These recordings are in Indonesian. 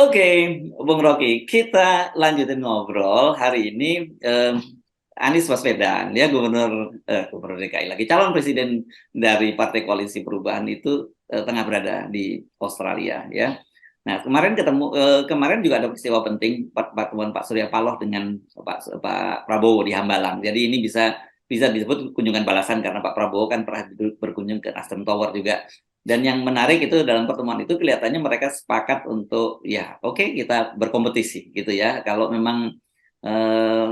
Oke, Bung Rocky, kita lanjutin ngobrol hari ini. Anies Baswedan, ya gubernur DKI lagi, calon presiden dari Partai Koalisi Perubahan itu tengah berada di Australia, ya. Nah, kemarin juga ada peristiwa penting pertemuan Pak Surya Paloh dengan Pak Prabowo di Hambalang. Jadi ini bisa disebut kunjungan balasan karena Pak Prabowo kan pernah berkunjung ke Nasdem Tower juga. Dan yang menarik itu dalam pertemuan itu kelihatannya mereka sepakat untuk ya oke, kita berkompetisi gitu ya. Kalau memang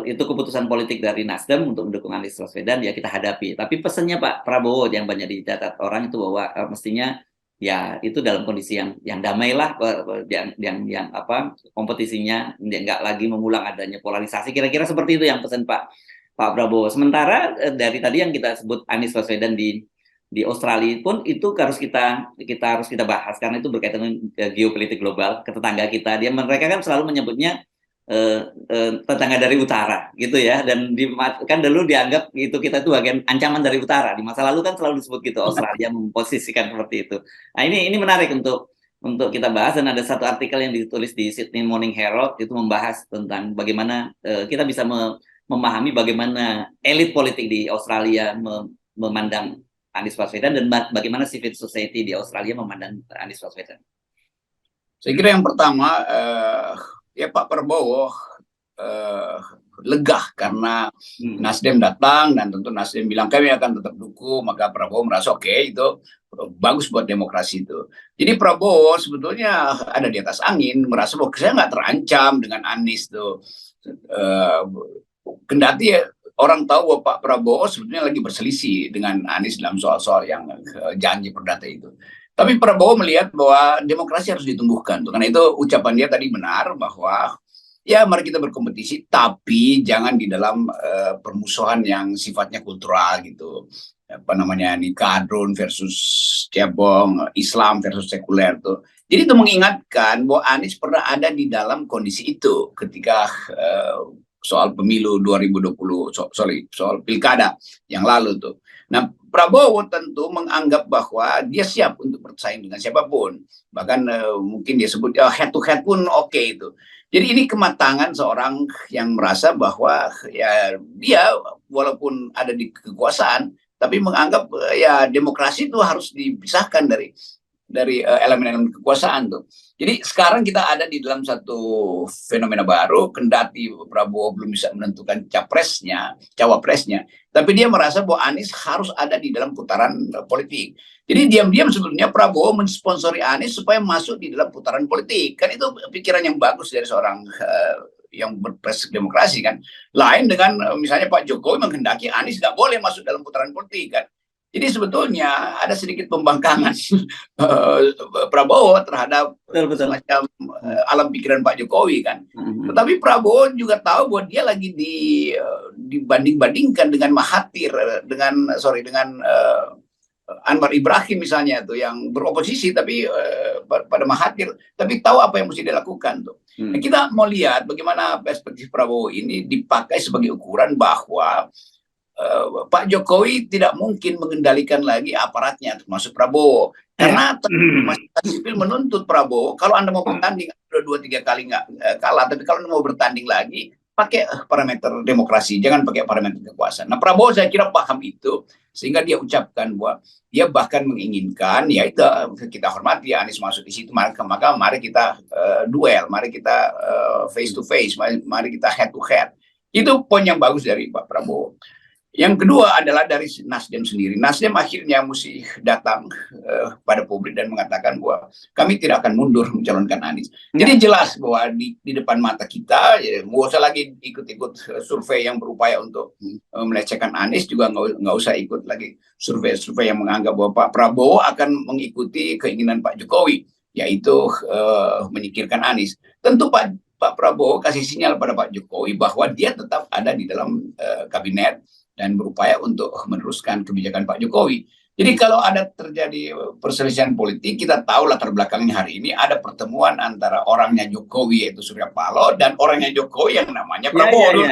itu keputusan politik dari Nasdem untuk mendukung Anies Baswedan ya kita hadapi. Tapi pesannya Pak Prabowo yang banyak dicatat orang itu bahwa mestinya ya itu dalam kondisi yang damai lah, yang apa kompetisinya nggak lagi mengulang adanya polarisasi. Kira-kira seperti itu yang pesan Pak Prabowo. Sementara dari tadi yang kita sebut Anies Baswedan di Australia pun itu harus kita bahas karena itu berkaitan dengan geopolitik global ke tetangga kita. Mereka kan selalu menyebutnya tetangga dari utara gitu ya, dan kan dulu dianggap itu kita tuh bagian ancaman dari utara. Di masa lalu kan selalu disebut gitu, Australia memposisikan seperti itu. Nah, ini menarik untuk kita bahas, dan ada satu artikel yang ditulis di Sydney Morning Herald itu membahas tentang bagaimana kita bisa memahami bagaimana elit politik di Australia memandang Anies Baswedan dan bagaimana civil society di Australia memandang Anies Baswedan. Saya kira yang pertama ya Pak Prabowo lega karena Nasdem datang, dan tentu Nasdem bilang kami akan tetap dukung, maka Prabowo merasa oke, itu bagus buat demokrasi itu. Jadi Prabowo sebetulnya ada di atas angin, merasa bahwa saya nggak terancam dengan Anies tuh. Kendati orang tahu bahwa Pak Prabowo sebetulnya lagi berselisih dengan Anies dalam soal-soal yang janji perdata itu. Tapi Prabowo melihat bahwa demokrasi harus ditumbuhkan. Karena itu ucapan dia tadi benar bahwa ya mari kita berkompetisi, tapi jangan di dalam permusuhan yang sifatnya kultural gitu. Apa namanya nih, kadrun versus cebong, Islam versus sekuler tuh. Jadi itu mengingatkan bahwa Anies pernah ada di dalam kondisi itu ketika soal pemilu 2020, soal pilkada yang lalu tuh. Nah, Prabowo tentu menganggap bahwa dia siap untuk bersaing dengan siapapun. Bahkan mungkin dia sebut head to head pun oke itu. Jadi ini kematangan seorang yang merasa bahwa ya dia walaupun ada di kekuasaan, tapi menganggap ya demokrasi itu harus dipisahkan dari elemen-elemen kekuasaan tuh. Jadi sekarang kita ada di dalam satu fenomena baru, kendati Prabowo belum bisa menentukan cawapresnya, tapi dia merasa bahwa Anies harus ada di dalam putaran politik. Jadi diam-diam sebetulnya Prabowo mensponsori Anies supaya masuk di dalam putaran politik. Kan itu pikiran yang bagus dari seorang yang berpres demokrasi kan. Lain dengan misalnya Pak Jokowi menghendaki Anies nggak boleh masuk dalam putaran politik kan. Jadi sebetulnya ada sedikit pembangkangan Prabowo terhadap semacam alam pikiran Pak Jokowi kan. Tetapi Prabowo juga tahu bahwa dia lagi dibanding-bandingkan dengan Mahathir, dengan Anwar Ibrahim misalnya tuh yang beroposisi tapi pada Mahathir, tapi tahu apa yang mesti dilakukan tuh. Nah, kita mau lihat bagaimana perspektif Prabowo ini dipakai sebagai ukuran bahwa Pak Jokowi tidak mungkin mengendalikan lagi aparatnya termasuk Prabowo, karena masyarakat sipil menuntut Prabowo kalau Anda mau bertanding 2-3 kali nggak kalah, tapi kalau Anda mau bertanding lagi pakai parameter demokrasi, jangan pakai parameter kekuasaan. Nah, Prabowo saya kira paham itu sehingga dia ucapkan bahwa dia bahkan menginginkan ya itu kita hormati Anies masuk di situ, maka mari kita duel, mari kita face to face, mari kita head to head. Itu poin yang bagus dari Pak Prabowo. Yang kedua adalah dari Nasdem sendiri. Nasdem akhirnya mesti datang pada publik dan mengatakan bahwa kami tidak akan mundur mencalonkan Anies. Jadi jelas bahwa di depan mata kita, ya, nggak usah lagi ikut-ikut survei yang berupaya untuk melecehkan Anies, juga nggak usah ikut lagi survei-survei yang menganggap bahwa Pak Prabowo akan mengikuti keinginan Pak Jokowi, yaitu menyingkirkan Anies. Tentu Pak Prabowo kasih sinyal pada Pak Jokowi bahwa dia tetap ada di dalam kabinet dan berupaya untuk meneruskan kebijakan Pak Jokowi. Jadi kalau ada terjadi perselisihan politik, kita tahu latar belakangnya hari ini ada pertemuan antara orangnya Jokowi yaitu Surya Paloh dan orangnya Jokowi yang namanya Prabowo.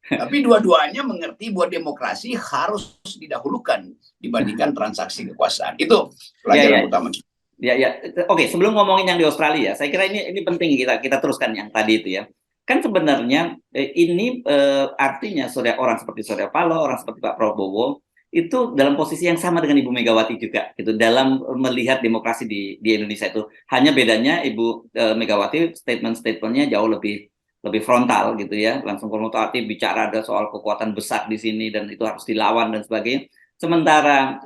Tapi dua-duanya mengerti bahwa demokrasi harus didahulukan dibandingkan transaksi kekuasaan. Itu pelajaran utama. Ya. Oke, sebelum ngomongin yang di Australia, saya kira ini penting kita teruskan yang tadi itu ya. Kan sebenarnya ini artinya orang seperti Surya Paloh, orang seperti Pak Prabowo itu dalam posisi yang sama dengan Ibu Megawati juga gitu dalam melihat demokrasi di Indonesia itu. Hanya bedanya Ibu Megawati statement-statementnya jauh lebih frontal gitu ya, langsung konfrontatif bicara ada soal kekuatan besar di sini dan itu harus dilawan dan sebagainya. Sementara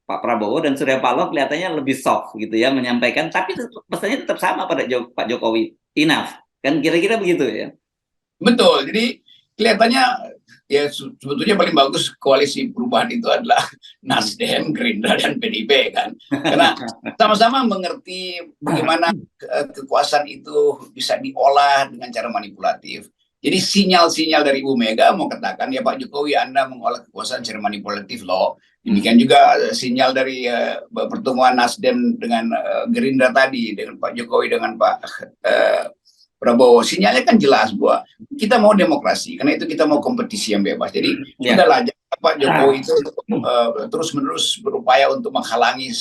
Pak Prabowo dan Surya Paloh kelihatannya lebih soft gitu ya menyampaikan, tapi pesannya tetap sama pada Pak Jokowi, enough, kan kira-kira begitu ya. Betul, jadi kelihatannya ya sebetulnya paling bagus koalisi perubahan itu adalah Nasdem, Gerindra, dan PDIP kan, karena sama-sama mengerti bagaimana kekuasaan itu bisa diolah dengan cara manipulatif. Jadi sinyal-sinyal dari Ibu Mega mau katakan ya Pak Jokowi Anda mengolah kekuasaan secara manipulatif loh. Demikian juga sinyal dari pertemuan Nasdem dengan Gerindra tadi, dengan Pak Jokowi dengan Pak Prabowo. Sinyalnya kan jelas bahwa kita mau demokrasi, karena itu kita mau kompetisi yang bebas. Jadi sudahlah Pak Jokowi itu terus-menerus berupaya untuk menghalangi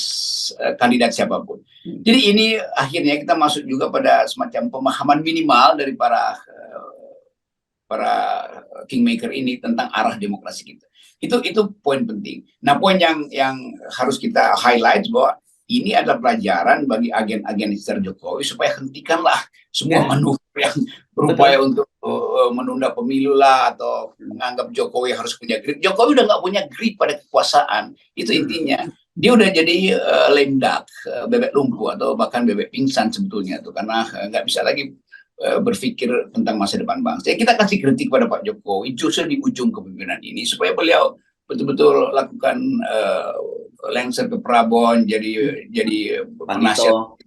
kandidat siapapun. Jadi ini akhirnya kita masuk juga pada semacam pemahaman minimal dari para kingmaker ini tentang arah demokrasi kita. Itu poin penting. Nah, poin yang harus kita highlight bahwa ini adalah pelajaran bagi agen-agen sekitar Jokowi supaya hentikanlah semua manuver yang berupaya untuk menunda pemilu lah atau menganggap Jokowi harus punya grip. Jokowi udah nggak punya grip pada kekuasaan. Itu intinya. Dia udah jadi lame duck, bebek lumpuh atau bahkan bebek pingsan sebetulnya tuh, karena nggak bisa lagi berpikir tentang masa depan bangsa. Kita kasih kritik pada Pak Jokowi justru di ujung kepemimpinan ini supaya beliau betul-betul lakukan lengser ke Prabowo, jadi penasihat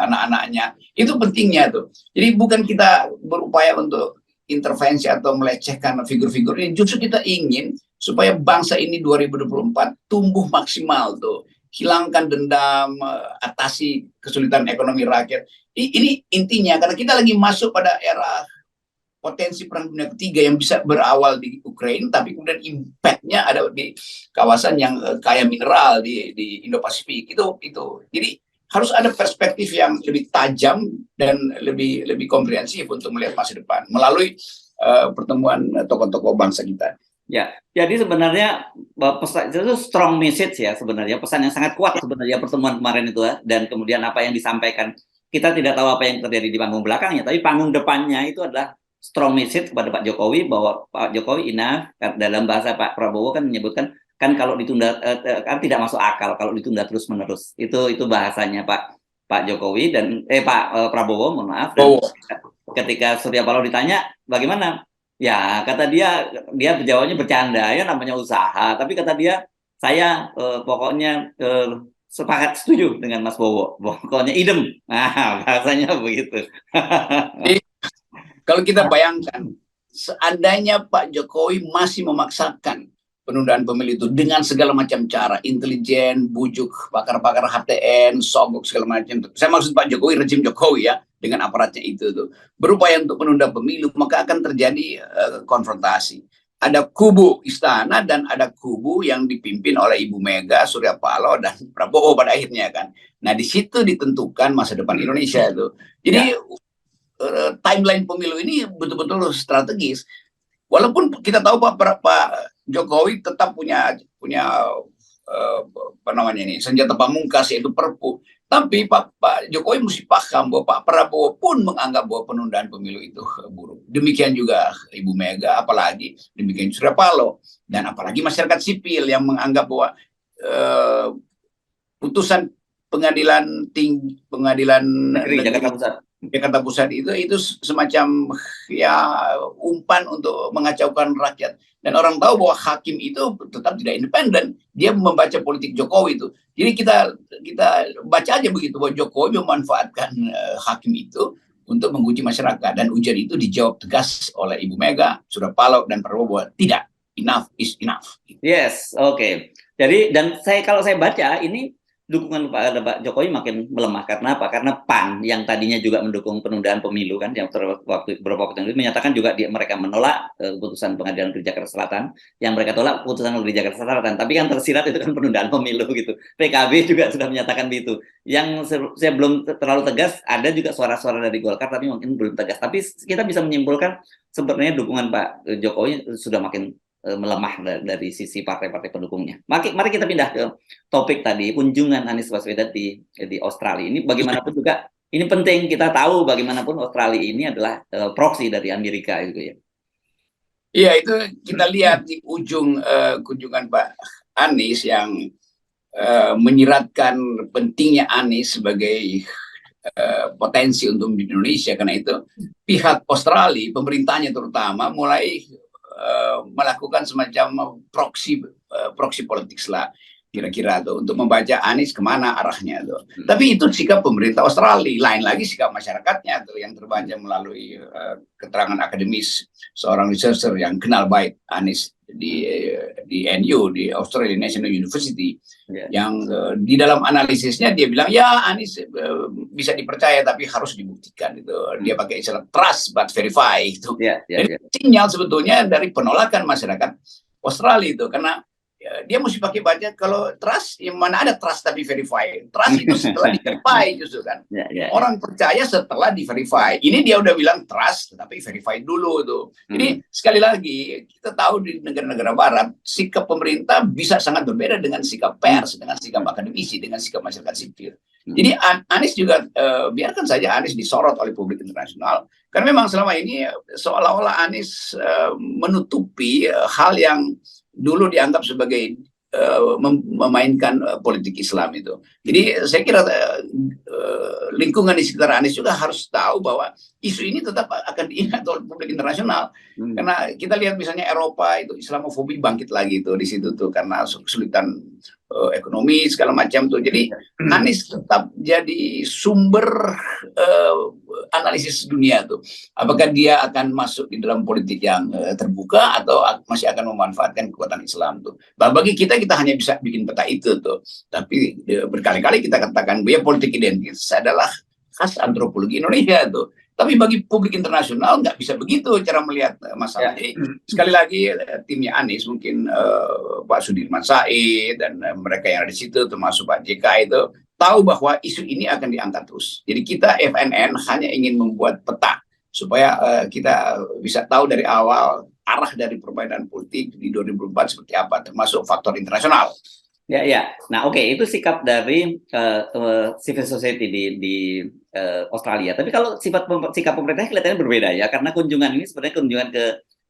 anak-anaknya. Itu pentingnya tuh. Jadi bukan kita berupaya untuk intervensi atau melecehkan figur-figur ini, justru kita ingin supaya bangsa ini 2024 tumbuh maksimal tuh. Hilangkan dendam, atasi kesulitan ekonomi rakyat. Ini intinya, karena kita lagi masuk pada era potensi perang dunia ketiga yang bisa berawal di Ukraina, tapi kemudian impact-nya ada di kawasan yang kaya mineral di Indo-Pasifik. Itu. Jadi harus ada perspektif yang lebih tajam dan lebih komprehensif untuk melihat masa depan melalui pertemuan tokoh-tokoh bangsa kita. Ya, jadi sebenarnya pesan itu strong message ya sebenarnya, pesan yang sangat kuat sebenarnya pertemuan kemarin itu ya. Dan kemudian apa yang disampaikan, kita tidak tahu apa yang terjadi di panggung belakangnya, tapi panggung depannya itu adalah strong message kepada Pak Jokowi bahwa Pak Jokowi enough. Dalam bahasa Pak Prabowo kan menyebutkan kan kalau ditunda kan tidak masuk akal kalau ditunda terus-menerus. Itu bahasanya Pak Jokowi dan Pak Prabowo, mohon maaf. Dan ketika Surya Paloh ditanya bagaimana? Ya, kata dia jawabnya bercanda, ya namanya usaha. Tapi kata dia, saya pokoknya sepakat setuju dengan Mas Bowo. Pokoknya idem. Nah, bahasanya begitu. Jadi, kalau kita bayangkan, seandainya Pak Jokowi masih memaksakan penundaan pemilu itu dengan segala macam cara, intelijen, bujuk pakar-pakar HTN, sogok segala macam. Saya maksud Pak Jokowi, rejim Jokowi ya, dengan aparatnya itu tuh berupaya untuk menunda pemilu, maka akan terjadi konfrontasi. Ada kubu istana dan ada kubu yang dipimpin oleh Ibu Mega, Surya Paloh, dan Prabowo pada akhirnya kan. Nah, di situ ditentukan masa depan Indonesia itu. Jadi timeline pemilu ini betul-betul strategis. Walaupun kita tahu Pak Jokowi tetap punya apa namanya ini, senjata pamungkas yaitu Perpu. Tapi Pak Jokowi mesti paham bahwa Pak Prabowo pun menganggap bahwa penundaan pemilu itu buruk. Demikian juga Ibu Mega, apalagi demikian Surya Paloh, dan apalagi masyarakat sipil yang menganggap bahwa putusan pengadilan negeri Jakarta Pusat itu semacam ya umpan untuk mengacaukan rakyat. Dan orang tahu bahwa hakim itu tetap tidak independen, dia membaca politik Jokowi itu. Jadi kita baca aja begitu bahwa Jokowi memanfaatkan hakim itu untuk menguji masyarakat, dan ujian itu dijawab tegas oleh Ibu Mega, Surya Paloh, dan Prabowo. Tidak, enough is enough. Yes, oke. Jadi kalau saya baca ini dukungan Pak Jokowi makin melemah. Karena apa? Karena PAN yang tadinya juga mendukung penundaan pemilu kan, yang beberapa waktu yang lalu menyatakan juga mereka menolak putusan Pengadilan Negeri Jakarta Selatan, yang mereka tolak putusan Negeri Jakarta Selatan. Tapi kan tersirat itu kan penundaan pemilu gitu. PKB juga sudah menyatakan begitu. Yang saya belum terlalu tegas, ada juga suara-suara dari Golkar, tapi mungkin belum tegas. Tapi kita bisa menyimpulkan sebenarnya dukungan Pak Jokowi sudah makin melemah dari sisi partai-partai pendukungnya. Mari kita pindah ke topik tadi, kunjungan Anies Baswedan di Australia. Ini bagaimanapun juga, ini penting kita tahu bagaimanapun Australia ini adalah proksi dari Amerika gitu ya. Iya, itu kita lihat di ujung kunjungan Pak Anies yang menyiratkan pentingnya Anies sebagai potensi untuk Indonesia. Karena itu pihak Australia, pemerintahnya terutama, mulai melakukan semacam proksi politik lah kira-kira tuh untuk membaca Anies kemana arahnya tuh. Tapi itu sikap pemerintah Australia, lain lagi sikap masyarakatnya tuh yang terbaca melalui keterangan akademis seorang researcher yang kenal baik Anies di NU, di Australian National University, yang di dalam analisisnya dia bilang ya Anies bisa dipercaya tapi harus dibuktikan itu. Dia pakai istilah trust but verify itu. Jadi sinyal sebetulnya dari penolakan masyarakat Australia itu, karena dia mesti pakai baca kalau trust, yang mana ada trust tapi verify. Trust itu setelah di verify justru kan. Orang percaya setelah di verify. Ini dia udah bilang trust tapi verify dulu tuh. Jadi sekali lagi kita tahu di negara-negara barat sikap pemerintah bisa sangat berbeda dengan sikap pers, dengan sikap akademisi, dengan sikap masyarakat sipil. Jadi Anies juga biarkan saja Anies disorot oleh publik internasional, karena memang selama ini seolah-olah Anies menutupi hal yang dulu dianggap sebagai memainkan politik Islam itu. Jadi saya kira lingkungan di sekitar Anies juga harus tahu bahwa isu ini tetap akan diingat oleh publik internasional. Karena kita lihat misalnya Eropa itu Islamofobi bangkit lagi tuh di situ tuh karena kesulitan ekonomi segala macam tuh. Jadi Anies tetap jadi sumber analisis dunia tuh. Apakah dia akan masuk di dalam politik yang terbuka atau masih akan memanfaatkan kekuatan Islam tuh. Bagi kita hanya bisa bikin peta itu tuh. Tapi berkali-kali kita katakan bahwa politik identitas adalah khas antropologi Indonesia tuh. Tapi bagi publik internasional nggak bisa begitu cara melihat masalah. Jadi sekali lagi timnya Anies mungkin Pak Sudirman Said dan mereka yang ada di situ termasuk Pak JK itu tahu bahwa isu ini akan diangkat terus. Jadi kita FNN hanya ingin membuat peta supaya kita bisa tahu dari awal arah dari permainan politik di 2024 seperti apa, termasuk faktor internasional. Ya. Nah, oke, itu sikap dari civil society di Australia. Tapi kalau sikap pemerintahnya kelihatannya berbeda ya, karena kunjungan ini sebenarnya kunjungan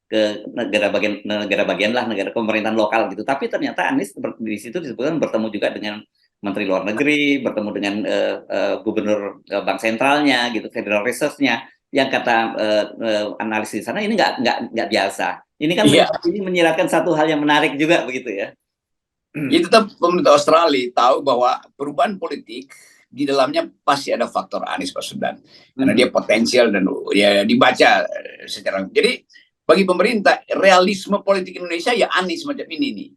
ke negara bagian lah, negara pemerintahan lokal gitu. Tapi ternyata Anies di situ disebutkan bertemu juga dengan Menteri Luar Negeri, bertemu dengan Gubernur Bank Sentralnya gitu, Federal Reserve-nya, yang kata analisis di sana ini nggak biasa. Ini kan ini menyiratkan satu hal yang menarik juga begitu ya. Ya tetap pemerintah Australia tahu bahwa perubahan politik di dalamnya pasti ada faktor Anies Baswedan karena dia potensial dan ya dibaca secara. Jadi bagi pemerintah realisme politik Indonesia ya Anies macam ini nih.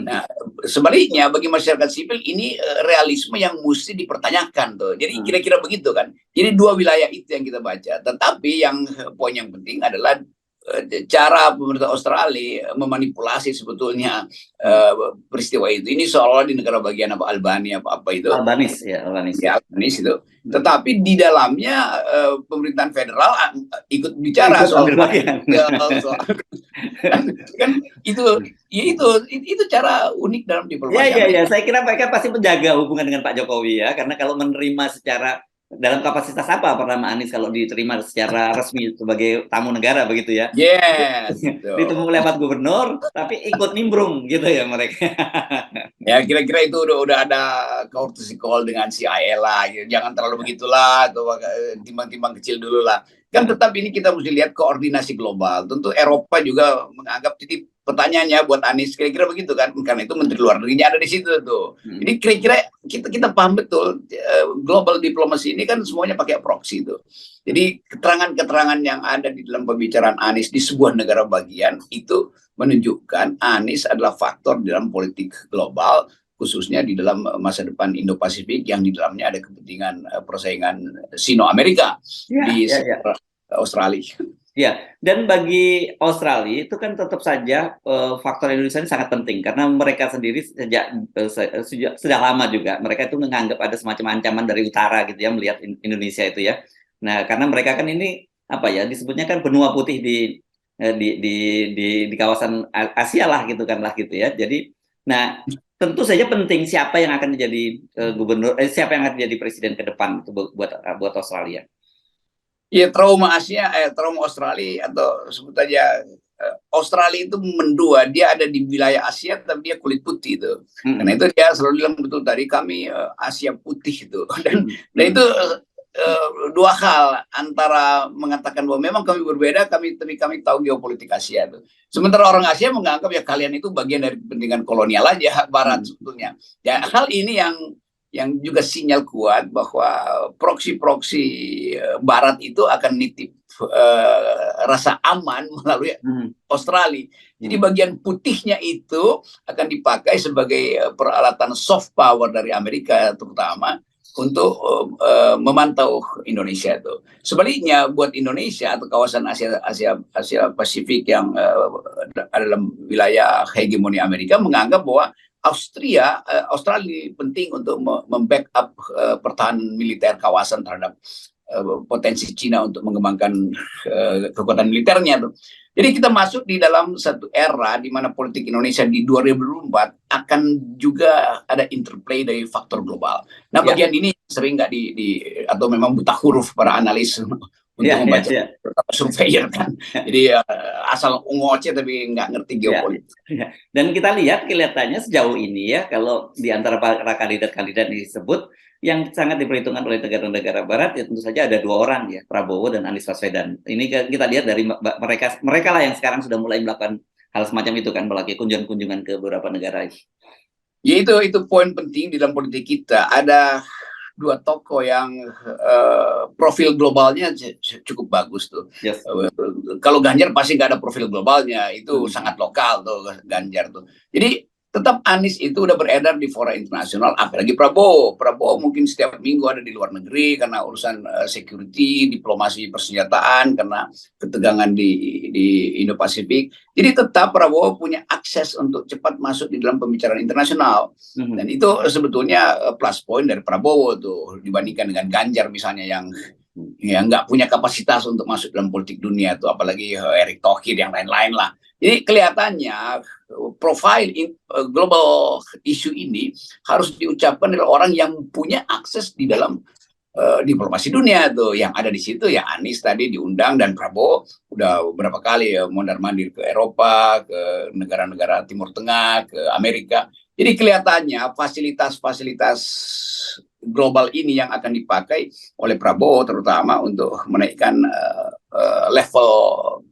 Nah sebaliknya bagi masyarakat sipil ini realisme yang mesti dipertanyakan tuh. Jadi kira-kira begitu kan. Jadi dua wilayah itu yang kita baca. Tetapi yang poin yang penting adalah cara pemerintah Australia memanipulasi sebetulnya peristiwa itu. Ini seolah di negara bagian apa Albania apa itu. Albanese itu. Tetapi di dalamnya pemerintahan federal ikut bicara soal kan itu cara unik dalam diplomasi. Ya. Saya kira mereka pasti menjaga hubungan dengan Pak Jokowi ya, karena kalau menerima secara dalam kapasitas apa pertama Anies kalau diterima secara resmi sebagai tamu negara begitu ya? Ditemu lewat gubernur, tapi ikut nimbrung gitu ya mereka. Ya kira-kira itu udah ada courtesy call dengan CIA lah, gitu. Jangan terlalu begitulah, atau timbang-timbang kecil dulu lah. Kan tetap ini kita mesti lihat koordinasi global. Tentu Eropa juga menganggap titik pertanyaannya buat Anies kira-kira begitu kan, karena itu Menteri Luar Negerinya ada di situ tuh. Jadi kira-kira kita paham betul global diplomasi ini kan semuanya pakai proxy itu. Jadi keterangan-keterangan yang ada di dalam pembicaraan Anies di sebuah negara bagian itu menunjukkan Anies adalah faktor dalam politik global khususnya di dalam masa depan Indo-Pasifik yang di dalamnya ada kepentingan persaingan Sino-Amerika di sektor Australia. Ya, dan bagi Australia itu kan tetap saja faktor Indonesia ini sangat penting karena mereka sendiri sejak lama juga mereka itu menganggap ada semacam ancaman dari utara gitu ya melihat Indonesia itu ya. Nah, karena mereka kan ini apa ya disebutnya kan benua putih di kawasan Asia lah gitu kan lah gitu ya. Jadi, nah tentu saja penting siapa yang akan menjadi gubernur, siapa yang akan menjadi presiden ke depan itu buat Australia. Ya trauma Asia, trauma Australia atau sebut aja Australia itu mendua, dia ada di wilayah Asia tapi dia kulit putih itu. Karena itu dia selalu bilang betul tadi kami Asia putih itu. Dan itu dua hal antara mengatakan bahwa memang kami berbeda, tapi kami tahu geopolitik Asia itu. Sementara orang Asia menganggap ya kalian itu bagian dari kepentingan kolonial aja Barat sebetulnya. Ya hal ini yang juga sinyal kuat bahwa proksi-proksi Barat itu akan nitip rasa aman melalui Australia. Jadi bagian putihnya itu akan dipakai sebagai peralatan soft power dari Amerika terutama untuk memantau Indonesia itu. Sebaliknya buat Indonesia atau kawasan Asia Pasifik yang dalam wilayah hegemoni Amerika menganggap bahwa Australia penting untuk membackup pertahanan militer kawasan terhadap potensi Cina untuk mengembangkan kekuatan militernya tuh. Jadi kita masuk di dalam satu era di mana politik Indonesia di 2024 akan juga ada interplay dari faktor global. Nah bagian ini sering nggak atau memang buta huruf para analis untuk membaca surveyor kan. Jadi asal ngoce tapi nggak ngerti geopolitik. Dan kita lihat kelihatannya sejauh ini ya kalau di antara para kandidat-kandidat disebut yang sangat diperhitungkan oleh negara-negara Barat ya tentu saja ada dua orang ya Prabowo dan Anies Baswedan. Ini kita lihat dari mereka lah yang sekarang sudah mulai melakukan hal semacam itu kan melalui kunjungan-kunjungan ke beberapa negara. Ya itu poin penting di dalam politik kita. Ada dua tokoh yang profil globalnya cukup bagus tuh. Yes. Kalau Ganjar pasti nggak ada profil globalnya, itu sangat lokal tuh Ganjar tuh. Jadi tetap Anies itu udah beredar di fora internasional, apalagi Prabowo mungkin setiap minggu ada di luar negeri karena urusan security, diplomasi persenjataan, karena ketegangan di Indo-Pasifik. Jadi tetap Prabowo punya akses untuk cepat masuk di dalam pembicaraan internasional. Dan itu sebetulnya plus point dari Prabowo tuh dibandingkan dengan Ganjar misalnya yang nggak punya kapasitas untuk masuk dalam politik dunia tuh, apalagi Erick Thohir yang lain-lain lah. Jadi kelihatannya profil global issue ini harus diucapkan oleh orang yang punya akses di dalam diplomasi dunia tuh. Yang ada di situ ya Anies tadi diundang dan Prabowo udah beberapa kali ya mondar-mandir ke Eropa, ke negara-negara Timur Tengah, ke Amerika. Jadi kelihatannya fasilitas-fasilitas global ini yang akan dipakai oleh Prabowo terutama untuk menaikkan level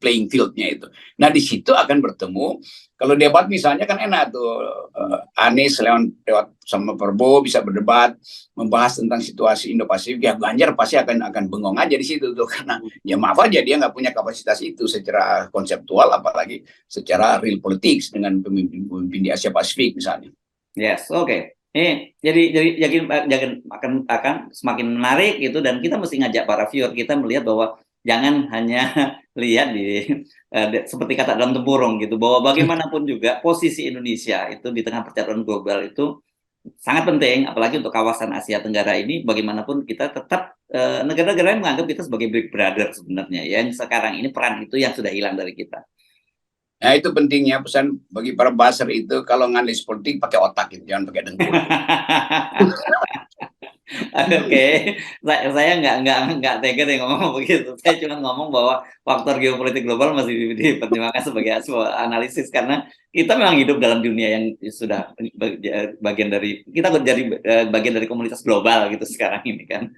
playing field-nya itu. Nah di situ akan bertemu. Kalau debat misalnya kan enak tuh Anies lewat sama Prabowo bisa berdebat membahas tentang situasi Indo-Pasifik. Ya Ganjar pasti akan bengong aja di situ tuh karena ya maaf aja dia nggak punya kapasitas itu secara konseptual apalagi secara real politics dengan pemimpin di Asia Pasifik misalnya. Yes, oke. Jadi akan semakin menarik gitu dan kita mesti ngajak para viewer kita melihat bahwa jangan hanya lihat seperti kata dalam tempurung gitu bahwa bagaimanapun juga posisi Indonesia itu di tengah percaturan global itu sangat penting apalagi untuk kawasan Asia Tenggara ini bagaimanapun kita tetap negara-negara yang menganggap kita sebagai big brother sebenarnya yang sekarang ini peran itu yang sudah hilang dari kita. Nah itu pentingnya pesan bagi para buzzer itu kalau nganalisis politik pakai otak gitu, jangan pakai dengkul. Oke, saya nggak tega deh ngomong begitu. Saya cuma ngomong bahwa faktor geopolitik global masih dipertimbangkan sebagai sebuah analisis karena kita memang hidup dalam dunia yang sudah bagian dari kita jadi bagian dari komunitas global gitu sekarang ini kan.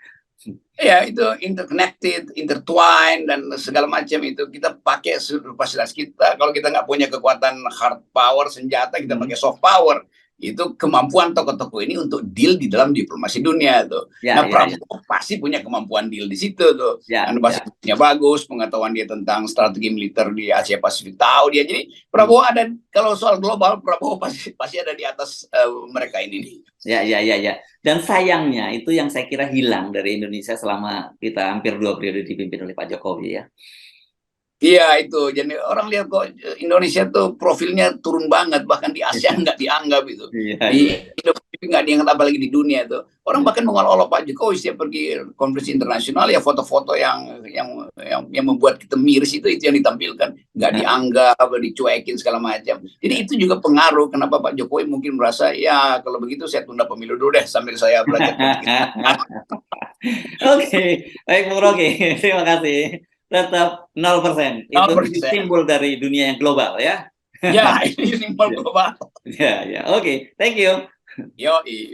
Ya itu interconnected, intertwined dan segala macam itu kita pakai seluruh fasilitas kita. Kalau kita nggak punya kekuatan hard power senjata kita pakai soft power. itu kemampuan tokoh-tokoh ini untuk deal di dalam diplomasi dunia tuh. Ya, Nah, ya, Prabowo pasti punya kemampuan deal di situ tuh. ya, Karena ya. bahasa Inggrisnya bagus, pengetahuan dia tentang strategi militer di Asia Pasifik tahu dia. Jadi Prabowo ada, kalau soal global Prabowo pasti ada di atas mereka ini nih. Ya, ya, ya, ya. Dan sayangnya itu yang saya kira hilang dari Indonesia selama kita hampir 2 periode dipimpin oleh Pak Jokowi ya. Iya itu, jadi orang lihat kok Indonesia tuh profilnya turun banget, bahkan di ASEAN nggak dianggap itu, Iya, di iya. Indonesia nggak dianggap, apalagi di dunia itu. Orang bahkan mengolok-olok Pak Jokowi setiap pergi konferensi internasional, ya foto-foto yang membuat kita miris itu yang ditampilkan, nggak dianggap, dicuekin segala macam. Jadi itu juga pengaruh kenapa Pak Jokowi mungkin merasa ya kalau begitu saya tunda pemilu dulu deh sambil saya belajar politik. Oke, baik Bung Rocky, terima kasih. Tetap 0%. Itu 0%. simbol dari dunia yang global ya. Ya, ini simbol global. Ya, ya. Oke, thank you. Yoi.